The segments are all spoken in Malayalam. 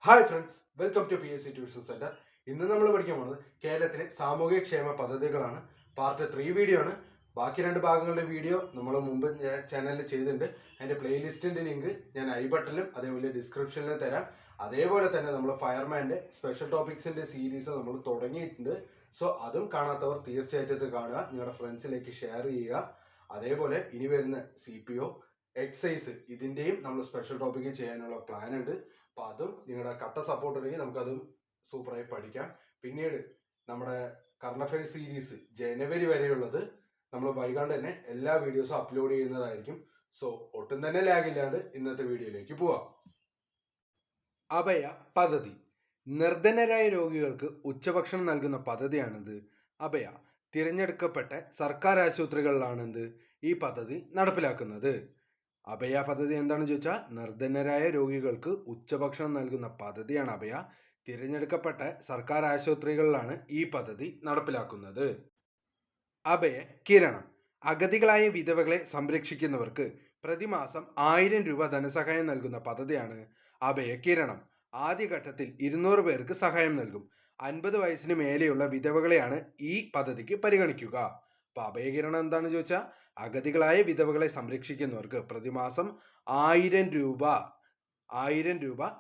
Hi friends, welcome to PSC tuition centre. ഇന്ന് നമ്മൾ പഠിക്കാൻ പോകുന്നത് കേരളത്തിലെ സാമൂഹികക്ഷേമ പദ്ധതികളാണ്. പാർട്ട് 3 വീഡിയോ ആണ്. ബാക്കി 2 ഭാഗങ്ങളുടെ വീഡിയോ നമ്മൾ മുമ്പ് ചാനലിൽ ചെയ്തിട്ടുണ്ട്. അതിന്റെ പ്ലേലിസ്റ്റിന്റെ ലിങ്ക് ഞാൻ ഐ ബട്ടണിലും അതേപോലെ ഡിസ്ക്രിപ്ഷനിലും തരാം. അതേപോലെ തന്നെ നമ്മൾ ഫയർമാന്റെ സ്പെഷ്യൽ ടോപ്പിക്സിന്റെ സീരീസ് നമ്മൾ തുടങ്ങിയിട്ടുണ്ട്. സോ അതും കാണാത്തവർ തീർച്ചയായിട്ടും ഇത് കാണുക, നിങ്ങളുടെ ഫ്രണ്ട്സിലേക്ക് ഷെയർ ചെയ്യുക. അതേപോലെ ഇനി വരുന്ന CPO എക്സൈസ് ഇതിന്റെയും നമ്മൾ സ്പെഷ്യൽ ടോപ്പിക് ചെയ്യാനുള്ള പ്ലാൻ ഉണ്ട്. അപ്പൊ അതും നിങ്ങളുടെ കട്ട സപ്പോർട്ട് ഉണ്ടെങ്കിൽ നമുക്കതും സൂപ്പറായി പഠിക്കാം. പിന്നീട് നമ്മുടെ കറണ്ട് അഫയേഴ്സ് സീരീസ് ജനുവരി വരെയുള്ളത് നമ്മൾ വൈകാണ്ട് തന്നെ എല്ലാ വീഡിയോസും അപ്ലോഡ് ചെയ്യുന്നതായിരിക്കും. സോ ഒട്ടും തന്നെ ലാഗില്ലാണ്ട് ഇന്നത്തെ വീഡിയോയിലേക്ക് പോവാം. അഭയ പദ്ധതി നിർധനരായ രോഗികൾക്ക് ഉച്ചഭക്ഷണം നൽകുന്ന പദ്ധതിയാണിത്. അഭയ തിരഞ്ഞെടുക്കപ്പെട്ട സർക്കാർ ആശുപത്രികളിലാണിത് ഈ പദ്ധതി നടപ്പിലാക്കുന്നത്. അഭയ പദ്ധതി എന്താണെന്ന് ചോദിച്ചാൽ നിർധനരായ രോഗികൾക്ക് ഉച്ചഭക്ഷണം നൽകുന്ന പദ്ധതിയാണ് അഭയ. തിരഞ്ഞെടുക്കപ്പെട്ട സർക്കാർ ആശുപത്രികളിലാണ് ഈ പദ്ധതി നടപ്പിലാക്കുന്നത്. അഭയ കിരണം അഗതികളായ വിധവകളെ സംരക്ഷിക്കുന്നവർക്ക് പ്രതിമാസം 1000 രൂപ ധനസഹായം നൽകുന്ന പദ്ധതിയാണ് അഭയ കിരണം. ആദ്യഘട്ടത്തിൽ 200 പേർക്ക് സഹായം നൽകും. 50 വയസ്സിന് മേലെയുള്ള വിധവകളെയാണ് ഈ പദ്ധതിക്ക് പരിഗണിക്കുക. അപ്പൊ അഭയകിരണം എന്താണെന്ന് ചോദിച്ചാൽ അഗതികളായ വിധവകളെ സംരക്ഷിക്കുന്നവർക്ക് പ്രതിമാസം 1000 രൂപ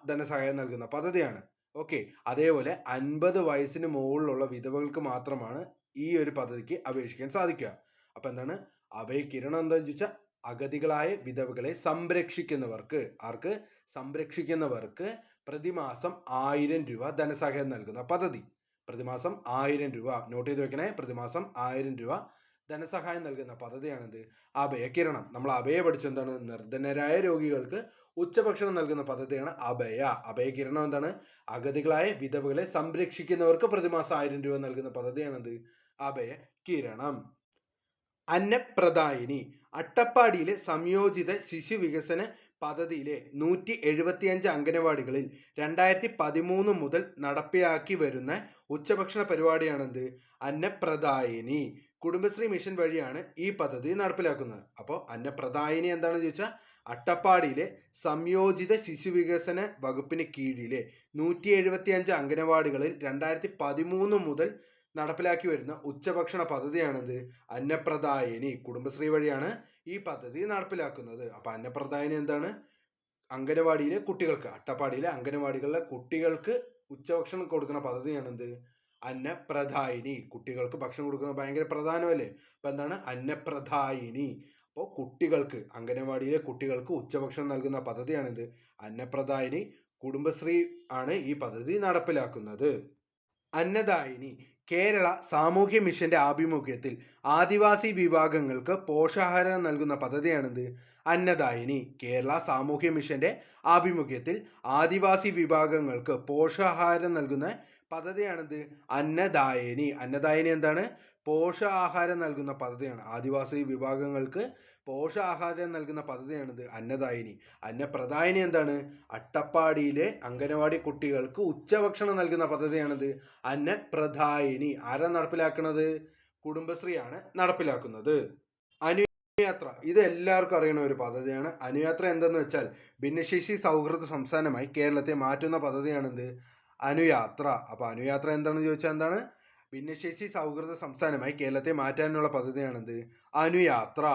ധനസഹായം നൽകുന്ന പദ്ധതിയാണ്. ഓക്കെ, അതേപോലെ 50 വയസ്സിന് മുകളിലുള്ള വിധവകൾക്ക് മാത്രമാണ് ഈ ഒരു പദ്ധതിക്ക് അപേക്ഷിക്കാൻ സാധിക്കുക. അപ്പൊ എന്താണ് അഭയകിരണം എന്താണെന്ന് ചോദിച്ചാൽ അഗതികളായ വിധവകളെ സംരക്ഷിക്കുന്നവർക്ക് പ്രതിമാസം 1000 രൂപ ധനസഹായം നൽകുന്ന പദ്ധതി. പ്രതിമാസം 1000 രൂപ നോട്ട് ചെയ്ത് വെക്കണേ. പ്രതിമാസം 1000 രൂപ ധനസഹായം നൽകുന്ന പദ്ധതിയാണിത് അഭയകിരണം. നമ്മൾ അഭയ പഠിച്ചെന്താണ് നിർധനരായ രോഗികൾക്ക് ഉച്ചഭക്ഷണം നൽകുന്ന പദ്ധതിയാണ് അഭയകിരണം. എന്താണ് അഗതികളായ വിധവകളെ സംരക്ഷിക്കുന്നവർക്ക് പ്രതിമാസം 1000 രൂപ നൽകുന്ന പദ്ധതിയാണിത് അഭയകിരണം. അന്നപ്രദായിനി അട്ടപ്പാടിയിലെ സംയോജിത ശിശു വികസന പദ്ധതിയിലെ 175 അംഗനവാടികളിൽ 2013 മുതൽ നടപ്പിലാക്കി വരുന്ന ഉച്ചഭക്ഷണ പരിപാടിയാണിത് അന്നപ്രദായിനി. കുടുംബശ്രീ മിഷൻ വഴിയാണ് ഈ പദ്ധതി നടപ്പിലാക്കുന്നത്. അപ്പോൾ അന്നപ്രദായിനി എന്താണെന്ന് ചോദിച്ചാൽ അട്ടപ്പാടിയിലെ സംയോജിത ശിശു വികസന വകുപ്പിന് കീഴിലെ 175 അംഗനവാടികളിൽ 2013 മുതൽ നടപ്പിലാക്കി വരുന്ന ഉച്ചഭക്ഷണ പദ്ധതിയാണിത് അന്നപ്രദായിനി. കുടുംബശ്രീ വഴിയാണ് ഈ പദ്ധതി നടപ്പിലാക്കുന്നത്. അപ്പൊ അന്നപ്രദായിനി എന്താണ് അംഗനവാടിയിലെ കുട്ടികൾക്ക്, അട്ടപ്പാടിയിലെ അംഗനവാടികളിലെ കുട്ടികൾക്ക് ഉച്ചഭക്ഷണം കൊടുക്കുന്ന പദ്ധതിയാണിത് അന്നപ്രദായിനി. കുട്ടികൾക്ക് ഭക്ഷണം കൊടുക്കുന്നത് ഭയങ്കര പ്രധാനമല്ലേ. അപ്പൊ എന്താണ് അന്നപ്രദായിനി. അപ്പോൾ കുട്ടികൾക്ക്, അംഗനവാടിയിലെ കുട്ടികൾക്ക് ഉച്ചഭക്ഷണം നൽകുന്ന പദ്ധതിയാണിത് അന്നപ്രദായിനി. കുടുംബശ്രീ ആണ് ഈ പദ്ധതി നടപ്പിലാക്കുന്നത്. അന്നദായിനി കേരള സാമൂഹ്യ മിഷന്റെ ആഭിമുഖ്യത്തിൽ ആദിവാസി വിഭാഗങ്ങൾക്ക് പോഷകാഹാരം നൽകുന്ന പദ്ധതിയാണിത് അന്നദായിനി. കേരള സാമൂഹ്യ മിഷന്റെ ആഭിമുഖ്യത്തിൽ ആദിവാസി വിഭാഗങ്ങൾക്ക് പോഷകാഹാരം നൽകുന്ന പദ്ധതിയാണിത് അന്നദായിനി. അന്നദായിനി എന്താണ് പോഷകാഹാരം നൽകുന്ന പദ്ധതിയാണ്. ആദിവാസി വിഭാഗങ്ങൾക്ക് പോഷകാഹാരം നൽകുന്ന പദ്ധതിയാണിത് അന്നദായിനി. അന്നപ്രദായിനി എന്താണ് അട്ടപ്പാടിയിലെ അംഗനവാടി കുട്ടികൾക്ക് ഉച്ചഭക്ഷണം നൽകുന്ന പദ്ധതിയാണിത് അന്നപ്രദായിനി. ആരാ നടപ്പിലാക്കുന്നത്? കുടുംബശ്രീയാണ് നടപ്പിലാക്കുന്നത്. അനുയാത്ര ഇത് എല്ലാവർക്കും അറിയുന്ന ഒരു പദ്ധതിയാണ്. അനുയാത്ര എന്തെന്ന് വെച്ചാൽ ഭിന്നശേഷി സൗഹൃദ സംസ്ഥാനമായി കേരളത്തെ മാറ്റുന്ന പദ്ധതിയാണിത് അനുയാത്ര. അപ്പൊ അനുയാത്ര എന്താണെന്ന് ചോദിച്ചാൽ എന്താണ് ഭിന്നശേഷി സൗഹൃദ സംസ്ഥാനമായി കേരളത്തെ മാറ്റാനുള്ള പദ്ധതിയാണിത് അനുയാത്ര.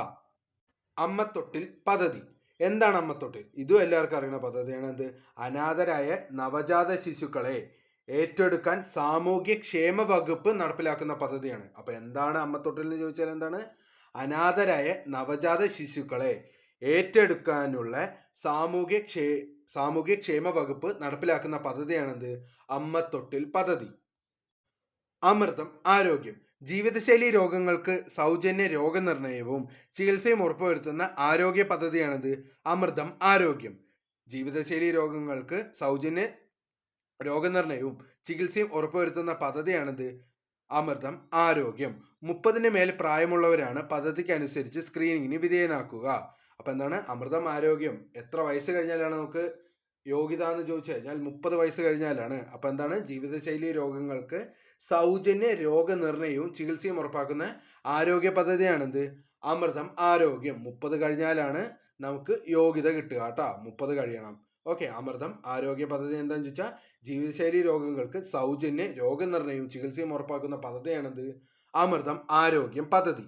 അമ്മത്തൊട്ടിൽ പദ്ധതി എന്താണ് അമ്മത്തൊട്ടിൽ? ഇതും എല്ലാവർക്കും അറിയുന്ന പദ്ധതിയാണ്. ഇത് അനാഥരായ നവജാത ശിശുക്കളെ ഏറ്റെടുക്കാൻ സാമൂഹ്യക്ഷേമ വകുപ്പ് നടപ്പിലാക്കുന്ന പദ്ധതിയാണ്. അപ്പൊ എന്താണ് അമ്മത്തൊട്ടിൽ എന്ന് ചോദിച്ചാൽ എന്താണ് അനാഥരായ നവജാത ശിശുക്കളെ ഏറ്റെടുക്കാനുള്ള സാമൂഹ്യക്ഷേമ വകുപ്പ് നടപ്പിലാക്കുന്ന പദ്ധതിയാണിത് അമ്മത്തൊട്ടിൽ പദ്ധതി. അമൃതം ആരോഗ്യം ജീവിതശൈലി രോഗങ്ങൾക്ക് സൗജന്യ രോഗനിർണയവും ചികിത്സയും ഉറപ്പുവരുത്തുന്ന ആരോഗ്യ പദ്ധതിയാണിത് അമൃതം ആരോഗ്യം. ജീവിതശൈലി രോഗങ്ങൾക്ക് സൗജന്യ രോഗനിർണയവും ചികിത്സയും ഉറപ്പുവരുത്തുന്ന പദ്ധതിയാണിത് അമൃതം ആരോഗ്യം. 30-ന് മേൽ പ്രായമുള്ളവരാണ് പദ്ധതിക്ക് അനുസരിച്ച് സ്ക്രീനിങ്ങിന് വിധേയനാക്കുക. അപ്പൊ എന്താണ് അമൃതം ആരോഗ്യം? എത്ര വയസ്സ് കഴിഞ്ഞാലാണ് നമുക്ക് യോഗ്യത എന്ന് ചോദിച്ചു കഴിഞ്ഞാൽ 30 വയസ്സ് കഴിഞ്ഞാലാണ്. അപ്പൊ എന്താണ് ജീവിതശൈലി രോഗങ്ങൾക്ക് സൗജന്യ രോഗനിർണയവും ചികിത്സയും ഉറപ്പാക്കുന്ന ആരോഗ്യ പദ്ധതിയാണിത് അമൃതം ആരോഗ്യം. 30 കഴിഞ്ഞാലാണ് നമുക്ക് യോഗ്യത കിട്ടുക കേട്ടോ. 30 കഴിയണം. ഓക്കെ, അമൃതം ആരോഗ്യ പദ്ധതി എന്താണെന്ന് ചോദിച്ചാൽ ജീവിതശൈലി രോഗങ്ങൾക്ക് സൗജന്യ രോഗനിർണയവും ചികിത്സയും ഉറപ്പാക്കുന്ന പദ്ധതിയാണിത് അമൃതം ആരോഗ്യം പദ്ധതി.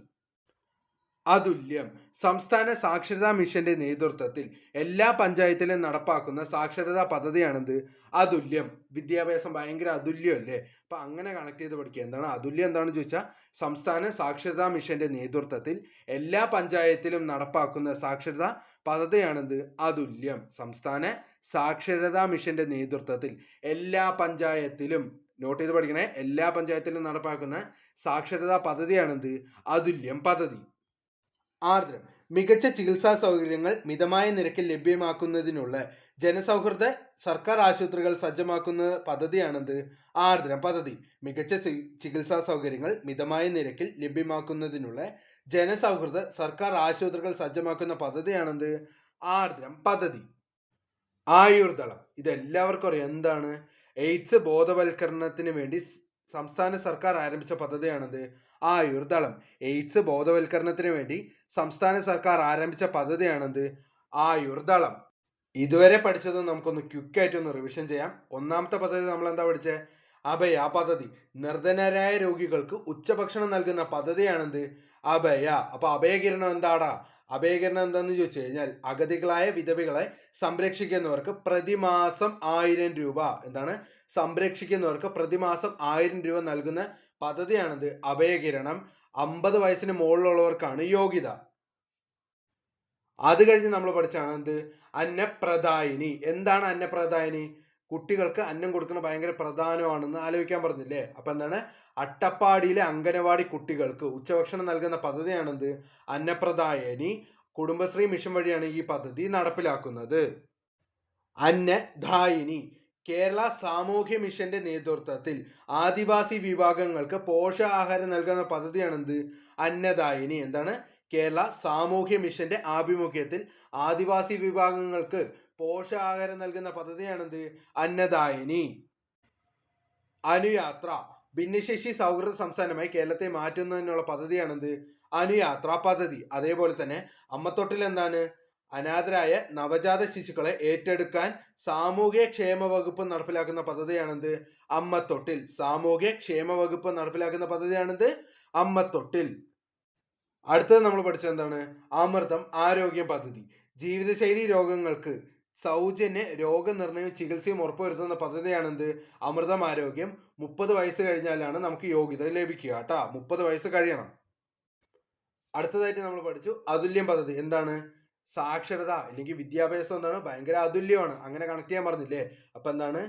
അതുല്യം സംസ്ഥാന സാക്ഷരതാ മിഷന്റെ നേതൃത്വത്തിൽ എല്ലാ പഞ്ചായത്തിലും നടപ്പാക്കുന്ന സാക്ഷരതാ പദ്ധതിയാണിത് അതുല്യം. വിദ്യാഭ്യാസം ഭയങ്കര അതുല്യമല്ലേ, അപ്പൊ അങ്ങനെ കണക്ട് ചെയ്ത് പഠിക്കുക. എന്താണ് അതുല്യം എന്താണെന്ന് ചോദിച്ചാൽ സംസ്ഥാന സാക്ഷരതാ മിഷന്റെ നേതൃത്വത്തിൽ എല്ലാ പഞ്ചായത്തിലും നടപ്പാക്കുന്ന സാക്ഷരതാ പദ്ധതിയാണിത് അതുല്യം. സംസ്ഥാന സാക്ഷരതാ മിഷന്റെ നേതൃത്വത്തിൽ എല്ലാ പഞ്ചായത്തിലും, നോട്ട് ചെയ്ത് പഠിക്കണേ, എല്ലാ പഞ്ചായത്തിലും നടപ്പാക്കുന്ന സാക്ഷരതാ പദ്ധതിയാണിത് അതുല്യം പദ്ധതി. ആർദ്രം മികച്ച ചികിത്സാ സൗകര്യങ്ങൾ മിതമായ നിരക്കിൽ ലഭ്യമാക്കുന്നതിനുള്ള ജനസൗഹൃദ സർക്കാർ ആശുപത്രികൾ സജ്ജമാക്കുന്ന പദ്ധതിയാണിത് ആർദ്രം പദ്ധതി. മികച്ച ചികിത്സാ സൗകര്യങ്ങൾ മിതമായ നിരക്കിൽ ലഭ്യമാക്കുന്നതിനുള്ള ജനസൗഹൃദ സർക്കാർ ആശുപത്രികൾ സജ്ജമാക്കുന്ന പദ്ധതിയാണിത് ആർദ്രം പദ്ധതി. ആയുർദളം ഇതെല്ലാവർക്കും അറിയാം. എന്താണ്? എയ്ഡ്സ് ബോധവൽക്കരണത്തിന് വേണ്ടി സംസ്ഥാന സർക്കാർ ആരംഭിച്ച പദ്ധതിയാണിത് ആയുർദളം. എയ്ഡ്സ് ബോധവൽക്കരണത്തിന് വേണ്ടി സംസ്ഥാന സർക്കാർ ആരംഭിച്ച പദ്ധതിയാണിത് ആയുർദളം. ഇതുവരെ പഠിച്ചത് നമുക്കൊന്ന് ക്വിക്കായിട്ടൊന്ന് റിവിഷൻ ചെയ്യാം. ഒന്നാമത്തെ പദ്ധതി നമ്മൾ എന്താ പഠിച്ചത്? അഭയ പദ്ധതി. നിർധനരായ രോഗികൾക്ക് ഉച്ചഭക്ഷണം നൽകുന്ന പദ്ധതിയാണിത് അഭയ. അപ്പൊ അഭയകിരണം എന്താടാ? അഭയകിരണം എന്താന്ന് ചോദിച്ചു കഴിഞ്ഞാൽ അഗതികളായ വിധവകളെ സംരക്ഷിക്കുന്നവർക്ക് പ്രതിമാസം 1000 രൂപ, എന്താണ്, സംരക്ഷിക്കുന്നവർക്ക് പ്രതിമാസം 1000 രൂപ നൽകുന്ന പദ്ധതിയാണിത് അഭയകിരണം. 50 വയസ്സിന് മുകളിലുള്ളവർക്കാണ് യോഗ്യത. അത് കഴിഞ്ഞ് നമ്മൾ പഠിച്ചാണ് എന്ത്? അന്നപ്രദായിനി. എന്താണ് അന്നപ്രദായിനി? കുട്ടികൾക്ക് അന്നം കൊടുക്കുന്നത് ഭയങ്കര പ്രധാനമാണെന്ന് ആലോചിക്കാൻ പറഞ്ഞില്ലേ? അപ്പൊ എന്താണ്? അട്ടപ്പാടിയിലെ അംഗനവാടി കുട്ടികൾക്ക് ഉച്ചഭക്ഷണം നൽകുന്ന പദ്ധതിയാണെന്ത്? അന്നപ്രദായിനി. കുടുംബശ്രീ മിഷൻ വഴിയാണ് ഈ പദ്ധതി നടപ്പിലാക്കുന്നത്. അന്നദായിനി കേരള സാമൂഹ്യ മിഷന്റെ നേതൃത്വത്തിൽ ആദിവാസി വിഭാഗങ്ങൾക്ക് പോഷകാഹാരം നൽകുന്ന പദ്ധതിയാണെന്ത്? അന്നദായിനി. എന്താണ്? കേരള സാമൂഹ്യ മിഷന്റെ ആഭിമുഖ്യത്തിൽ ആദിവാസി വിഭാഗങ്ങൾക്ക് പോഷകാഹാരം നൽകുന്ന പദ്ധതിയാണെന്ത്? അന്നദായിനി. അനുയാത്ര ഭിന്നശേഷി സൗഹൃദ സംസ്ഥാനമായി കേരളത്തെ മാറ്റുന്നതിനുള്ള പദ്ധതിയാണെന്ത്? അനുയാത്ര പദ്ധതി. അതേപോലെ തന്നെ അമ്മത്തൊട്ടിൽ എന്താണ്? അനാഥരായ നവജാത ശിശുക്കളെ ഏറ്റെടുക്കാൻ സാമൂഹ്യ ക്ഷേമ വകുപ്പ് നടപ്പിലാക്കുന്ന പദ്ധതിയാണെന്ത്? അമ്മത്തൊട്ടിൽ. സാമൂഹ്യ ക്ഷേമ വകുപ്പ് നടപ്പിലാക്കുന്ന പദ്ധതിയാണെന്ത്? അമ്മത്തൊട്ടിൽ. അടുത്തത് നമ്മൾ പഠിച്ചത് എന്താണ്? അമൃതം ആരോഗ്യം പദ്ധതി. ജീവിതശൈലി രോഗങ്ങൾക്ക് സൗജന്യ രോഗനിർണയവും ചികിത്സയും ഉറപ്പുവരുത്തുന്ന പദ്ധതിയാണെന്ത്? അമൃതം ആരോഗ്യം. 30 വയസ്സ് കഴിഞ്ഞാലാണ് നമുക്ക് യോഗ്യത ലഭിക്കുക കേട്ടാ. 30 വയസ്സ് കഴിയണം. അടുത്തതായിട്ട് നമ്മൾ പഠിച്ചു അതുല്യം പദ്ധതി. എന്താണ്? സാക്ഷരത അല്ലെങ്കിൽ വിദ്യാഭ്യാസം എന്താണ്? ഭയങ്കര അതുല്യമാണ്. അങ്ങനെ കണക്ട് ചെയ്യാൻ പറഞ്ഞില്ലേ? അപ്പൊ എന്താണ്?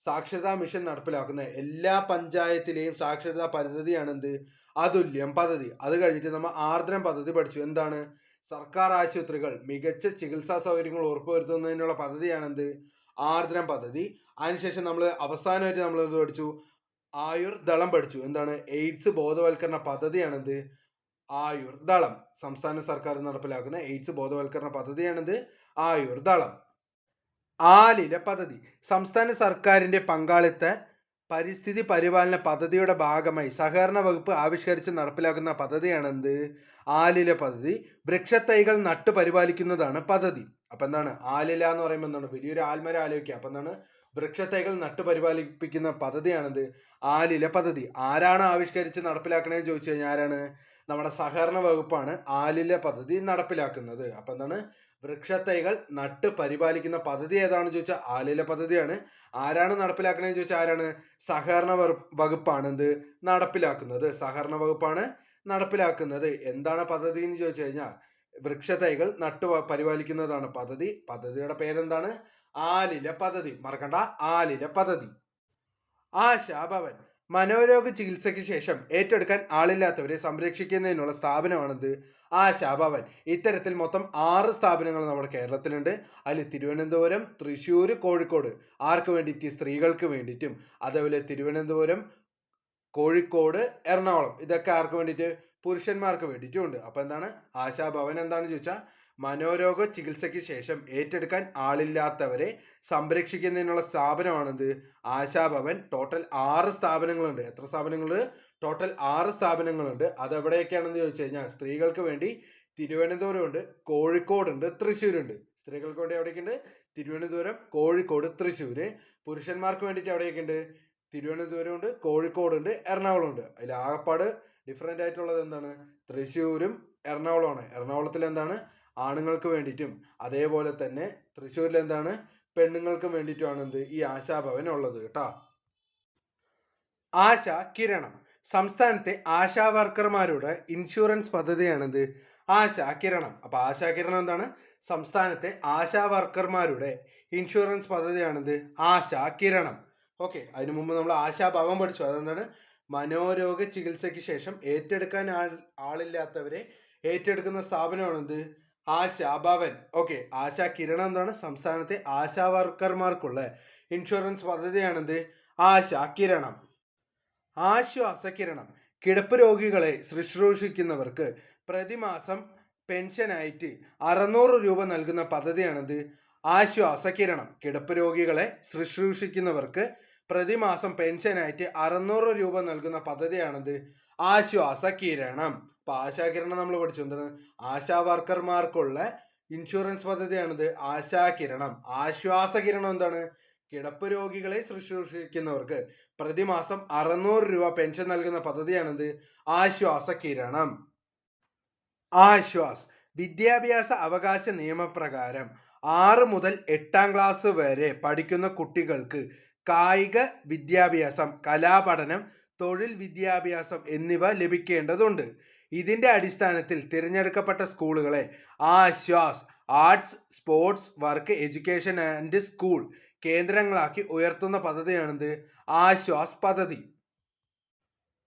സാക്ഷരതാ മിഷൻ നടപ്പിലാക്കുന്ന എല്ലാ പഞ്ചായത്തിലെയും സാക്ഷരതാ പദ്ധതിയാണ് എന്ത്? അതുല്യം പദ്ധതി. അത് കഴിഞ്ഞിട്ട് നമ്മൾ ആർദ്രം പദ്ധതി പഠിച്ചു. എന്താണ്? സർക്കാർ ആശുപത്രികൾ മികച്ച ചികിത്സാ സൗകര്യങ്ങൾ ഉറപ്പുവരുത്തുന്നതിനുള്ള പദ്ധതിയാണെന്ത്? ആർദ്രം പദ്ധതി. അതിനുശേഷം നമ്മൾ അവസാനമായിട്ട് നമ്മൾ എന്ത് പഠിച്ചു? ആയുർദളം പഠിച്ചു. എന്താണ്? എയ്ഡ്സ് ബോധവൽക്കരണ പദ്ധതിയാണെന്ത്? ആയുർദളം. സംസ്ഥാന സർക്കാർ നടപ്പിലാക്കുന്ന എയ്ഡ്സ് ബോധവൽക്കരണ പദ്ധതിയാണിത് ആയുർദളം. ആലില പദ്ധതി സംസ്ഥാന സർക്കാരിന്റെ പങ്കാളിത്ത പരിസ്ഥിതി പരിപാലന പദ്ധതിയുടെ ഭാഗമായി സഹകരണ വകുപ്പ് ആവിഷ്കരിച്ച് നടപ്പിലാക്കുന്ന പദ്ധതിയാണെന്ത്? ആലില പദ്ധതി. വൃക്ഷത്തൈകൾ നട്ടു പരിപാലിക്കുന്നതാണ് പദ്ധതി. അപ്പൊ എന്താണ്? ആലില എന്ന് പറയുമ്പോൾ എന്താണ്? വലിയൊരു ആൽമരം ആലോചിക്കുക. അപ്പൊ എന്താണ്? വൃക്ഷത്തൈകൾ നട്ടു പരിപാലിപ്പിക്കുന്ന പദ്ധതിയാണിത് ആലില പദ്ധതി. ആരാണ് ആവിഷ്കരിച്ച് നടപ്പിലാക്കണേന്ന് ചോദിച്ചു കഴിഞ്ഞാൽ ആരാണ്? നമ്മുടെ സഹകരണ വകുപ്പാണ് ആലില പദ്ധതി നടപ്പിലാക്കുന്നത്. അപ്പൊ എന്താണ്? വൃക്ഷത്തൈകൾ നട്ട് പരിപാലിക്കുന്ന പദ്ധതി ഏതാണെന്ന് ചോദിച്ചാൽ ആലില പദ്ധതിയാണ്. ആരാണ് നടപ്പിലാക്കണേന്ന് ചോദിച്ചാൽ ആരാണ്? സഹകരണ വകുപ്പാണ് എന്ത് നടപ്പിലാക്കുന്നത്. സഹകരണ വകുപ്പാണ് നടപ്പിലാക്കുന്നത്. എന്താണ് പദ്ധതി എന്ന് ചോദിച്ചു കഴിഞ്ഞാൽ വൃക്ഷത്തൈകൾ നട്ടു പരിപാലിക്കുന്നതാണ് പദ്ധതി. പദ്ധതിയുടെ പേരെന്താണ്? ആലില പദ്ധതി. മറക്കണ്ട, ആലില പദ്ധതി. ആശാഭവൻ മനോരോഗ ചികിത്സയ്ക്ക് ശേഷം ഏറ്റെടുക്കാൻ ആളില്ലാത്തവരെ സംരക്ഷിക്കുന്നതിനുള്ള സ്ഥാപനമാണിത് ആശാഭവൻ. ഇത്തരത്തിൽ മൊത്തം 6 സ്ഥാപനങ്ങൾ നമ്മുടെ കേരളത്തിലുണ്ട്. അതിൽ തിരുവനന്തപുരം, തൃശ്ശൂർ, കോഴിക്കോട് ആർക്ക് വേണ്ടിയിട്ട്? സ്ത്രീകൾക്ക് വേണ്ടിയിട്ടും. അതേപോലെ തിരുവനന്തപുരം, കോഴിക്കോട്, എറണാകുളം ഇതൊക്കെ ആർക്ക് വേണ്ടിയിട്ട്? പുരുഷന്മാർക്ക് വേണ്ടിയിട്ടും ഉണ്ട്. അപ്പൊ എന്താണ് ആശാഭവൻ? എന്താണെന്ന് ചോദിച്ചാൽ മനോരോഗ ചികിത്സയ്ക്ക് ശേഷം ഏറ്റെടുക്കാൻ ആളില്ലാത്തവരെ സംരക്ഷിക്കുന്നതിനുള്ള സ്ഥാപനമാണിത് ആശാഭവൻ. ടോട്ടൽ 6 സ്ഥാപനങ്ങളുണ്ട്. എത്ര സ്ഥാപനങ്ങളുണ്ട്? ടോട്ടൽ 6 സ്ഥാപനങ്ങളുണ്ട്. അത് എവിടെയൊക്കെയാണെന്ന് ചോദിച്ചു കഴിഞ്ഞാൽ സ്ത്രീകൾക്ക് വേണ്ടി തിരുവനന്തപുരം ഉണ്ട്, കോഴിക്കോടുണ്ട്, തൃശ്ശൂരുണ്ട്. സ്ത്രീകൾക്ക് വേണ്ടി എവിടെയൊക്കെയുണ്ട്? തിരുവനന്തപുരം, കോഴിക്കോട്, തൃശ്ശൂർ. പുരുഷന്മാർക്ക് വേണ്ടിയിട്ട് എവിടെയൊക്കെ ഉണ്ട്? തിരുവനന്തപുരം ഉണ്ട്, കോഴിക്കോട് ഉണ്ട്, എറണാകുളം ഉണ്ട്. അതിൽ ആകപ്പാട് ഡിഫറെൻ്റ് ആയിട്ടുള്ളത് എന്താണ്? തൃശ്ശൂരും എറണാകുളമാണ്. എറണാകുളത്തിൽ എന്താണ്? ആണുങ്ങൾക്ക് വേണ്ടിയിട്ടും അതേപോലെ തന്നെ തൃശ്ശൂരിൽ എന്താണ്? പെണ്ണുങ്ങൾക്ക് വേണ്ടിയിട്ടുമാണ് എന്ത് ഈ ആശാഭവൻ ഉള്ളത് കേട്ടോ. ആശ കിരണം സംസ്ഥാനത്തെ ആശാ വർക്കർമാരുടെ ഇൻഷുറൻസ് പദ്ധതിയാണെന്ത്? ആശാ കിരണം. അപ്പൊ ആശാ കിരണം എന്താണ്? സംസ്ഥാനത്തെ ആശാ വർക്കർമാരുടെ ഇൻഷുറൻസ് പദ്ധതിയാണെന്ത്? ആശാ കിരണം. ഓക്കെ, അതിനു മുമ്പ് നമ്മൾ ആശാഭവൻ പഠിച്ചു. അതെന്താണ്? മനോരോഗ ചികിത്സയ്ക്ക് ശേഷം ഏറ്റെടുക്കാൻ ആളില്ലാത്തവരെ ഏറ്റെടുക്കുന്ന സ്ഥാപനമാണെന്ത്? ആശാഭവൻ. ഓക്കെ, ആശാ കിരണം എന്താണ്? സംസ്ഥാനത്തെ ആശാ വർക്കർമാർക്കുള്ള ഇൻഷുറൻസ് പദ്ധതിയാണെന്ത്? ആശാ കിരണം. ആശ്വാസകിരണം കിടപ്പ് രോഗികളെ ശുശ്രൂഷിക്കുന്നവർക്ക് പ്രതിമാസം പെൻഷനായിട്ട് 600 രൂപ നൽകുന്ന പദ്ധതിയാണിത്. ആശ്വാസകിരണം കിടപ്പ് രോഗികളെ ശുശ്രൂഷിക്കുന്നവർക്ക് പ്രതിമാസം പെൻഷനായിട്ട് 600 രൂപ നൽകുന്ന പദ്ധതിയാണിത്. ആശ്വാസകിരണം. അപ്പൊ ആശാകിരണം നമ്മൾ പഠിച്ചു. എന്താണ്? ആശാ വർക്കർമാർക്കുള്ള ഇൻഷുറൻസ് പദ്ധതിയാണിത് ആശാകിരണം. ആശ്വാസകിരണം എന്താണ്? കിടപ്പ് രോഗികളെ ശുശ്രൂഷിക്കുന്നവർക്ക് പ്രതിമാസം 600 രൂപ പെൻഷൻ നൽകുന്ന പദ്ധതിയാണിത് ആശ്വാസകിരണം. ആശ്വാസ് വിദ്യാഭ്യാസ അവകാശ നിയമപ്രകാരം 6 മുതൽ 8 ക്ലാസ് വരെ പഠിക്കുന്ന കുട്ടികൾക്ക് കായിക വിദ്യാഭ്യാസം, കലാപഠനം, തൊഴിൽ വിദ്യാഭ്യാസം എന്നിവ ലഭിക്കേണ്ടതുണ്ട്. ഇതിന്റെ അടിസ്ഥാനത്തിൽ തിരഞ്ഞെടുക്കപ്പെട്ട സ്കൂളുകളെ Aswas arts, sports, work, education and school കേന്ദ്രങ്ങളാക്കി ഉയർത്തുന്ന പദ്ധതിയാണിത് ആശ്വാസ് പദ്ധതി.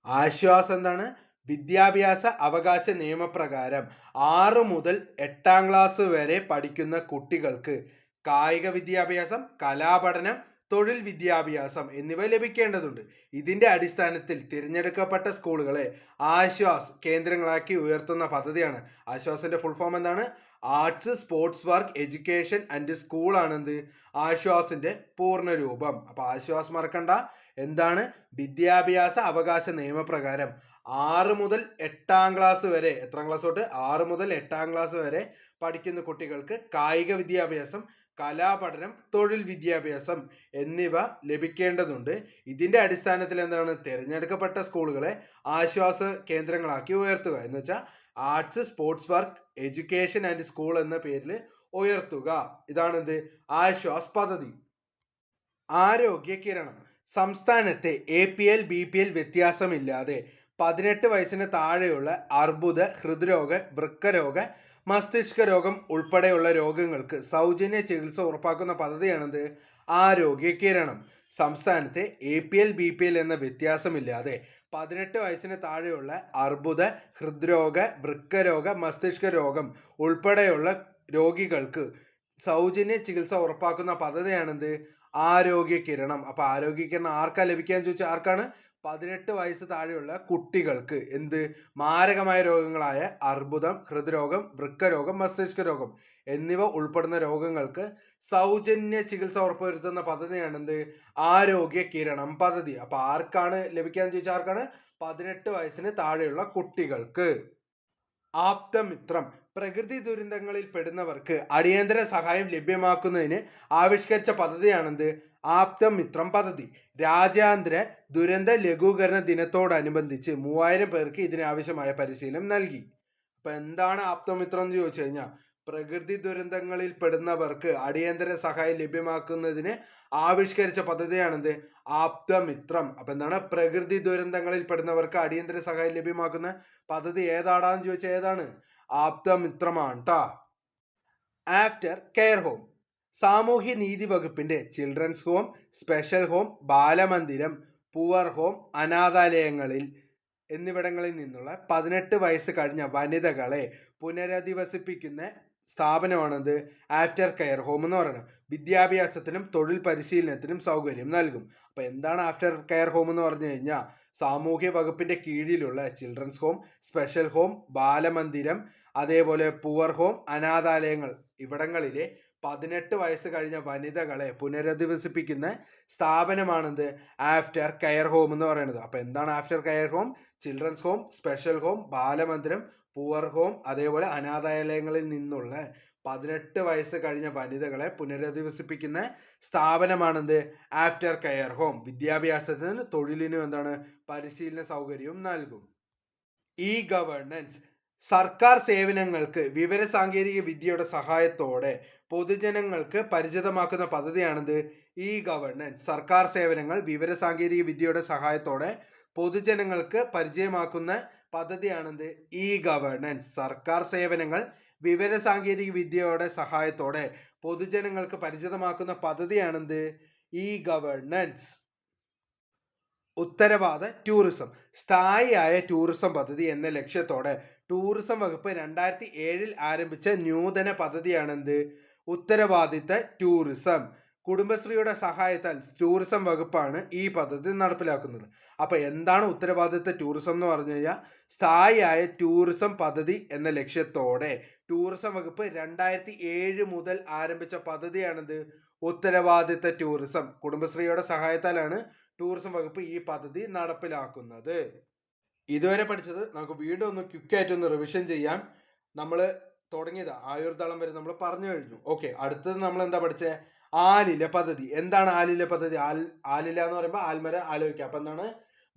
ആശ്വാസ് എന്താണ്? വിദ്യാഭ്യാസ അവകാശ നിയമപ്രകാരം 6 മുതൽ 8 ക്ലാസ് വരെ പഠിക്കുന്ന കുട്ടികൾക്ക് കായിക വിദ്യാഭ്യാസം, കലാപഠനം, തൊഴിൽ വിദ്യാഭ്യാസം എന്നിവ ലഭിക്കേണ്ടതുണ്ട്. ഇതിന്റെ അടിസ്ഥാനത്തിൽ തിരഞ്ഞെടുക്കപ്പെട്ട സ്കൂളുകളെ ആശ്വാസ് കേന്ദ്രങ്ങളാക്കി ഉയർത്തുന്ന പദ്ധതിയാണ്. ആശ്വാസിന്റെ ഫുൾ ഫോം എന്താണ്? Arts, sports, work, education and school ആണെന്ത് ആശ്വാസിന്റെ പൂർണ്ണ രൂപം. അപ്പൊ ആശ്വാസ് മറക്കണ്ട. എന്താണ്? വിദ്യാഭ്യാസ അവകാശ നിയമപ്രകാരം 6 മുതൽ 8 ക്ലാസ് വരെ, എത്ര ക്ലാസ് തൊട്ട്? 6 മുതൽ 8 ക്ലാസ് വരെ പഠിക്കുന്ന കുട്ടികൾക്ക് കായിക വിദ്യാഭ്യാസം, കലാപഠനം, തൊഴിൽ വിദ്യാഭ്യാസം എന്നിവ ലഭിക്കേണ്ടതുണ്ട്. ഇതിന്റെ അടിസ്ഥാനത്തിൽ എന്താണ്? തിരഞ്ഞെടുക്കപ്പെട്ട സ്കൂളുകളെ ആശ്വാസ കേന്ദ്രങ്ങളാക്കി ഉയർത്തുക എന്ന് വെച്ചാൽ arts, sports, work, education and school എന്ന പേരിൽ ഉയർത്തുക. ഇതാണെന്ത്? ആശ്വാസ് പദ്ധതി. ആരോഗ്യ കിരണം സംസ്ഥാനത്തെ APL BPL വ്യത്യാസമില്ലാതെ 18 വയസ്സിന് താഴെയുള്ള അർബുദ, ഹൃദ്രോഗ, വൃക്കരോഗ, മസ്തിഷ്ക രോഗം ഉൾപ്പെടെയുള്ള രോഗങ്ങൾക്ക് സൗജന്യ ചികിത്സ ഉറപ്പാക്കുന്ന പദ്ധതിയാണിത് ആരോഗ്യ കിരണം. സംസ്ഥാനത്തെ APL BPL എന്ന വ്യത്യാസമില്ലാതെ 18 വയസ്സിന് താഴെയുള്ള അർബുദ, ഹൃദ്രോഗ, വൃക്കരോഗ, മസ്തിഷ്ക രോഗം ഉൾപ്പെടെയുള്ള രോഗികൾക്ക് സൗജന്യ ചികിത്സ ഉറപ്പാക്കുന്ന പദ്ധതിയാണിത് ആരോഗ്യ കിരണം. അപ്പൊ ആരോഗ്യ കിരണം ആർക്കാ ലഭിക്കാന്ന് ചോദിച്ചാൽ ആർക്കാണ്? 18 വയസ്സ് താഴെയുള്ള കുട്ടികൾക്ക്. എന്ത്? മാരകമായ രോഗങ്ങളായ അർബുദം, ഹൃദ്രോഗം, വൃക്കരോഗം, മസ്തിഷ്ക രോഗം എന്നിവ ഉൾപ്പെടുന്ന രോഗങ്ങൾക്ക് സൗജന്യ ചികിത്സ ഉറപ്പുവരുത്തുന്ന പദ്ധതിയാണ് എന്ത്? ആരോഗ്യ കിരണം പദ്ധതി. അപ്പൊ ആർക്കാണ് ലഭിക്കാന്ന് ചോദിച്ചാൽ ആർക്കാണ്? 18 വയസ്സിന് താഴെയുള്ള കുട്ടികൾക്ക്. ആപ്തമിത്രം പ്രകൃതി ദുരന്തങ്ങളിൽ പെടുന്നവർക്ക് അടിയന്തര സഹായം ലഭ്യമാക്കുന്നതിന് ആവിഷ്കരിച്ച പദ്ധതിയാണെന്ത്? ആപ്തമിത്രം പദ്ധതി. രാജ്യാന്തര ദുരന്ത ലഘൂകരണ ദിനത്തോടനുബന്ധിച്ച് 3000 പേർക്ക് ഇതിനാവശ്യമായ പരിശീലനം നൽകി. അപ്പൊ എന്താണ് ആപ്തമിത്രം എന്ന് ചോദിച്ചു കഴിഞ്ഞാൽ പ്രകൃതി ദുരന്തങ്ങളിൽ പെടുന്നവർക്ക് അടിയന്തര സഹായം ലഭ്യമാക്കുന്നതിന് ആവിഷ്കരിച്ച പദ്ധതിയാണെന്ത്? ആപ്തമിത്രം. അപ്പൊ എന്താണ്? പ്രകൃതി ദുരന്തങ്ങളിൽ പെടുന്നവർക്ക് അടിയന്തര സഹായം ലഭ്യമാക്കുന്ന പദ്ധതി ഏതാടാന്ന് ചോദിച്ചാൽ ഏതാണ്? ആപ്തമിത്രമാണ് ട്ടാ. ആഫ്റ്റർ കെയർ ഹോം സാമൂഹ്യ നീതി വകുപ്പിന്റെ ചിൽഡ്രൻസ് ഹോം, സ്പെഷ്യൽ ഹോം, ബാലമന്ദിരം, പുവർ ഹോം, അനാഥാലയങ്ങളിൽ എന്നിവിടങ്ങളിൽ നിന്നുള്ള 18 വയസ്സ് കഴിഞ്ഞ വനിതകളെ പുനരധിവസിപ്പിക്കുന്ന സ്ഥാപനമാണെന്ത്? ആഫ്റ്റർ കെയർ ഹോം എന്ന് പറയുന്നത്. വിദ്യാഭ്യാസത്തിനും തൊഴിൽ പരിശീലനത്തിനും സൗകര്യം നൽകും. അപ്പൊ എന്താണ് ആഫ്റ്റർ കെയർ ഹോം എന്ന് പറഞ്ഞു കഴിഞ്ഞാൽ സാമൂഹ്യ വകുപ്പിന്റെ കീഴിലുള്ള ചിൽഡ്രൻസ് ഹോം, സ്പെഷ്യൽ ഹോം, ബാലമന്ദിരം, അതേപോലെ പുവർ ഹോം, അനാഥാലയങ്ങൾ ഇവിടങ്ങളിലെ 18 വയസ്സ് കഴിഞ്ഞ വനിതകളെ പുനരധിവസിപ്പിക്കുന്ന സ്ഥാപനമാണെന്ത്? ആഫ്റ്റർ കെയർ ഹോം എന്ന് പറയുന്നത്. അപ്പൊ എന്താണ് after care home? Children's home, special home, ബാലമന്ദിരം, പുവർ ഹോം, അതേപോലെ അനാഥാലയങ്ങളിൽ നിന്നുള്ള 18 വയസ്സ് കഴിഞ്ഞ വനിതകളെ പുനരധിവസിപ്പിക്കുന്ന സ്ഥാപനമാണെന്ത്? After care home. വിദ്യാഭ്യാസത്തിനും തൊഴിലിനും എന്താണ്? പരിശീലന സൗകര്യവും നൽകും. E governance. സർക്കാർ സേവനങ്ങൾക്ക് വിവര സാങ്കേതിക വിദ്യയുടെ സഹായത്തോടെ പൊതുജനങ്ങൾക്ക് പരിചിതമാക്കുന്ന പദ്ധതിയാണിത് ഇ ഗവേണൻസ്. സർക്കാർ സേവനങ്ങൾ വിവര സാങ്കേതിക വിദ്യയുടെ സഹായത്തോടെ പൊതുജനങ്ങൾക്ക് പരിചയമാക്കുന്ന പദ്ധതിയാണിത് ഇ ഗവേണൻസ്. സർക്കാർ സേവനങ്ങൾ വിവര സാങ്കേതിക വിദ്യയുടെ സഹായത്തോടെ പൊതുജനങ്ങൾക്ക് പരിചിതമാക്കുന്ന പദ്ധതിയാണിത് ഇ ഗവേണൻസ്. ഉത്തരവാദ ടൂറിസം. സ്ഥായിയായ ടൂറിസം പദ്ധതി എന്ന ലക്ഷ്യത്തോടെ ടൂറിസം വകുപ്പ് 2007 ആരംഭിച്ച നൂതന പദ്ധതിയാണെന്ത്? ഉത്തരവാദിത്ത ടൂറിസം. കുടുംബശ്രീയുടെ സഹായത്താൽ ടൂറിസം വകുപ്പാണ് ഈ പദ്ധതി നടപ്പിലാക്കുന്നത്. അപ്പൊ എന്താണ് ഉത്തരവാദിത്ത ടൂറിസം എന്ന് പറഞ്ഞു കഴിഞ്ഞാൽ, സ്ഥായിയായ ടൂറിസം പദ്ധതി എന്ന ലക്ഷ്യത്തോടെ ടൂറിസം വകുപ്പ് 2007 മുതൽ ആരംഭിച്ച പദ്ധതിയാണിത് ഉത്തരവാദിത്ത ടൂറിസം. കുടുംബശ്രീയുടെ സഹായത്താലാണ് ടൂറിസം വകുപ്പ് ഈ പദ്ധതി നടപ്പിലാക്കുന്നത്. ഇതുവരെ പഠിച്ചത് നമുക്ക് വീണ്ടും ഒന്ന് ക്വിക്കായിട്ടൊന്ന് റിവിഷൻ ചെയ്യാം. നമ്മൾ തുടങ്ങിയത് ആയുർദളം വരെ നമ്മൾ പറഞ്ഞു കഴിഞ്ഞു. ഓക്കെ, അടുത്തത് നമ്മൾ എന്താ പഠിച്ചത്? ആലില പദ്ധതി. എന്താണ് ആലില പദ്ധതി? ആലില എന്ന് പറയുമ്പോൾ ആൽമരം ആലോചിക്കുക. അപ്പൊ എന്താണ്?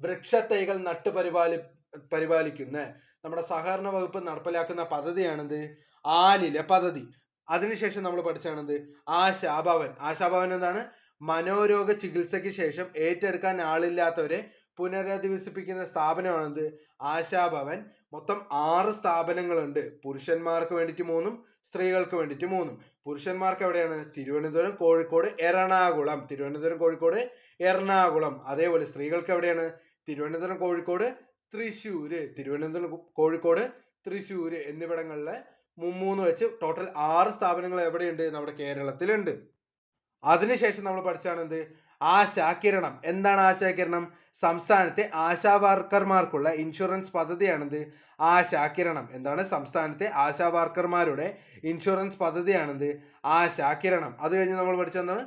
വൃക്ഷത്തൈകൾ നട്ടു പരിപാലിക്കുന്ന നമ്മുടെ സഹകരണ വകുപ്പ് നടപ്പിലാക്കുന്ന പദ്ധതിയാണിത് ആലില പദ്ധതി. അതിനുശേഷം നമ്മൾ പഠിച്ചാണിത് ആശാഭവൻ. ആശാഭവൻ എന്താണ്? മനോരോഗ ചികിത്സയ്ക്ക് ശേഷം ഏറ്റെടുക്കാൻ ആളില്ലാത്തവരെ പുനരധിവസിപ്പിക്കുന്ന സ്ഥാപനമാണിത് ആശാഭവൻ. മൊത്തം 6 സ്ഥാപനങ്ങളുണ്ട്. പുരുഷന്മാർക്ക് വേണ്ടിയിട്ട് 3ഉം സ്ത്രീകൾക്ക് വേണ്ടിയിട്ട് 3ഉം. പുരുഷന്മാർക്ക് എവിടെയാണ്? തിരുവനന്തപുരം, കോഴിക്കോട്, എറണാകുളം. തിരുവനന്തപുരം, കോഴിക്കോട്, എറണാകുളം. അതേപോലെ സ്ത്രീകൾക്ക് എവിടെയാണ്? തിരുവനന്തപുരം, കോഴിക്കോട്, തൃശ്ശൂര്. തിരുവനന്തപുരം, കോഴിക്കോട്, തൃശ്ശൂര് എന്നിവിടങ്ങളിലെ 3 വെച്ച് ടോട്ടൽ 6 സ്ഥാപനങ്ങൾ എവിടെയുണ്ട്? നമ്മുടെ കേരളത്തിലുണ്ട്. അതിനുശേഷം നമ്മൾ പഠിച്ചാണെന്ത്? ആശാകിരണം. എന്താണ് ആശാകിരണം? സംസ്ഥാനത്തെ ആശാ വർക്കർമാർക്കുള്ള ഇൻഷുറൻസ് പദ്ധതിയാണിത് ആശാകിരണം. എന്താണ്? സംസ്ഥാനത്തെ ആശാ വർക്കർമാരുടെ ഇൻഷുറൻസ് പദ്ധതിയാണിത് ആശാകിരണം. അത് കഴിഞ്ഞ് നമ്മൾ പഠിച്ചെന്താണ്?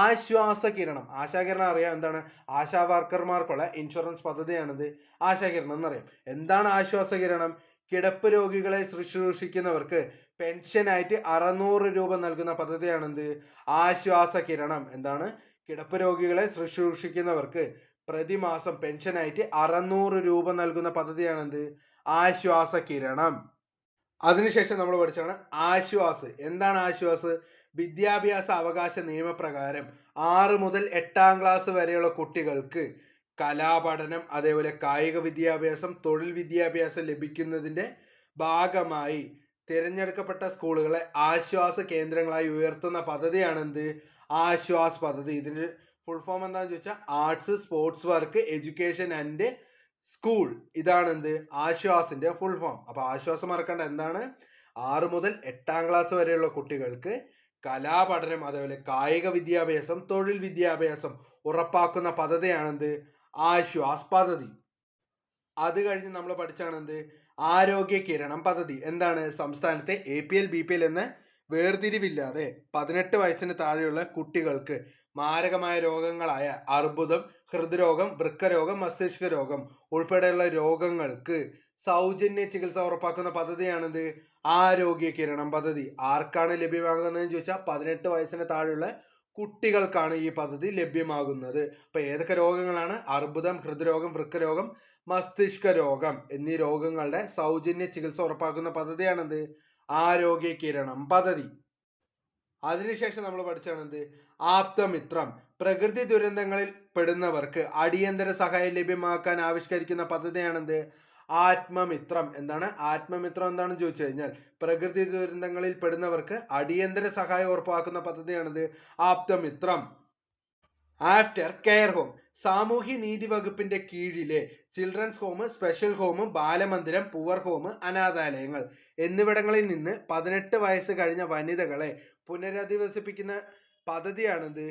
ആശ്വാസകിരണം. ആശാകിരണം അറിയാം. എന്താണ്? ആശാ വർക്കർമാർക്കുള്ള ഇൻഷുറൻസ് പദ്ധതിയാണിത് ആശാകിരണം എന്നറിയാം. എന്താണ് ആശ്വാസകിരണം? കിടപ്പ് രോഗികളെ ശുശ്രൂഷിക്കുന്നവർക്ക് പെൻഷനായിട്ട് 600 രൂപ നൽകുന്ന പദ്ധതിയാണെന്ത്? ആശ്വാസകിരണം. എന്താണ്? കിടപ്പ് രോഗികളെ ശുശ്രൂഷിക്കുന്നവർക്ക് പ്രതിമാസം പെൻഷനായിട്ട് 600 രൂപ നൽകുന്ന പദ്ധതിയാണെന്ത്? ആശ്വാസകിരണം. അതിനുശേഷം നമ്മൾ പഠിച്ചാണ് ആശ്വാസ്. എന്താണ് ആശ്വാസ്? വിദ്യാഭ്യാസ അവകാശ നിയമപ്രകാരം 6 മുതൽ 8ാം ക്ലാസ് വരെയുള്ള കുട്ടികൾക്ക് കലാപഠനം, അതേപോലെ കായിക വിദ്യാഭ്യാസം, തൊഴിൽ വിദ്യാഭ്യാസം ലഭിക്കുന്നതിന്റെ ഭാഗമായി തിരഞ്ഞെടുക്കപ്പെട്ട സ്കൂളുകളെ ആശ്വാസ കേന്ദ്രങ്ങളായി ഉയർത്തുന്ന പദ്ധതിയാണെന്ത്? ആശ്വാസ് പദ്ധതി. ഇതിന്റെ ഫുൾ ഫോം എന്താണെന്ന് ചോദിച്ചാൽ arts, sports work, education and school. ഇതാണെന്ത്? ആശ്വാസിന്റെ ഫുൾ ഫോം. അപ്പൊ ആശ്വാസം മറക്കേണ്ട. എന്താണ്? 6 മുതൽ 8ാം ക്ലാസ് വരെയുള്ള കുട്ടികൾക്ക് കലാപഠനം, അതേപോലെ കായിക വിദ്യാഭ്യാസം, തൊഴിൽ വിദ്യാഭ്യാസം ഉറപ്പാക്കുന്ന പദ്ധതിയാണെന്ത്? ആശ്വാസ് പദ്ധതി. അത് കഴിഞ്ഞ് നമ്മൾ പഠിച്ചാണെന്ത്? ആരോഗ്യ കിരണം പദ്ധതി. എന്താണ്? സംസ്ഥാനത്തെ APL BPL എന്ന വേർതിരിവില്ലാതെ 18 വയസ്സിന് താഴെയുള്ള കുട്ടികൾക്ക് മാരകമായ രോഗങ്ങളായ അർബുദം, ഹൃദ്രോഗം, വൃക്കരോഗം, മസ്തിഷ്ക രോഗം ഉൾപ്പെടെയുള്ള രോഗങ്ങൾക്ക് സൗജന്യ ചികിത്സ ഉറപ്പാക്കുന്ന പദ്ധതിയാണിത് ആരോഗ്യ കിരണം പദ്ധതി. ആർക്കാണ് ലഭ്യമാകുന്നതെന്ന് ചോദിച്ചാൽ 18 വയസ്സിന് താഴെയുള്ള കുട്ടികൾക്കാണ് ഈ പദ്ധതി ലഭ്യമാകുന്നത്. അപ്പൊ ഏതൊക്കെ രോഗങ്ങളാണ്? അർബുദം, ഹൃദ്രോഗം, വൃക്കരോഗം, മസ്തിഷ്ക രോഗം എന്നീ രോഗങ്ങളുടെ സൗജന്യ ചികിത്സ ഉറപ്പാക്കുന്ന പദ്ധതിയാണെന്ത്? ആരോഗ്യ കിരണം പദ്ധതി. അതിനുശേഷം നമ്മൾ പഠിച്ചാണെന്ത്? ആപ്തമിത്രം. പ്രകൃതി ദുരന്തങ്ങളിൽ പെടുന്നവർക്ക് അടിയന്തര സഹായം ലഭ്യമാക്കാൻ ആവിഷ്കരിക്കുന്ന പദ്ധതിയാണെന്ത്? ആത്മമിത്രം. എന്താണ്? ആത്മമിത്രം എന്താണെന്ന് ചോദിച്ചു കഴിഞ്ഞാൽ പ്രകൃതി ദുരന്തങ്ങളിൽ പെടുന്നവർക്ക് അടിയന്തര സഹായം ഉറപ്പാക്കുന്ന പദ്ധതിയാണിത് ആപ്തമിത്രം. After care home. സാമൂഹ്യ നീതി വകുപ്പിന്റെ കീഴിലെ ചിൽഡ്രൻസ് ഹോം, സ്പെഷ്യൽ ഹോം, ബാലമന്ദിരം, പുവർ ഹോം, അനാഥാലയങ്ങൾ എന്നിവിടങ്ങളിൽ നിന്ന് 18 വയസ്സ് കഴിഞ്ഞ വനിതകളെ പുനരധിവസിപ്പിക്കുന്ന പദ്ധതിയാണിത്